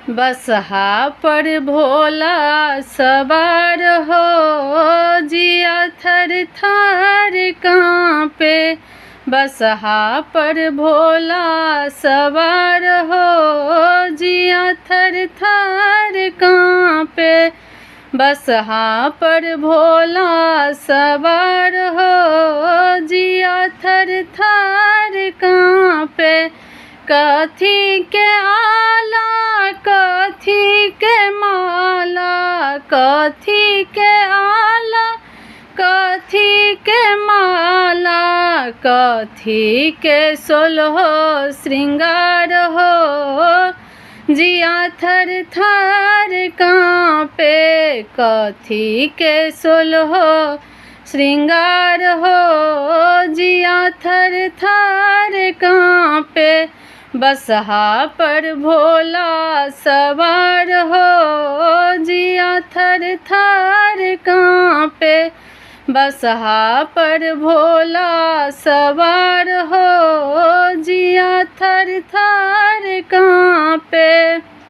बसहा पर भोला सवार हो, जिया थर थर कांपे। बसहा पर भोला सवार हो, जिया थर थर कांपे। बसहा पर भोला सवार हो, जिया थर थर कांपे। कथी के आला कथी के माला, कथी के आला कथी के माला, कथी के सोलहो श्रृंगार हो, जिया थर थर कांपे। कथी के सोलहो श्रृंगार हो, जिया थर थर कांपे। बसहा पर भोला सवार हो, जिया थर थर कांपे। बसहा पर भोला सवार हो, जिया थर थर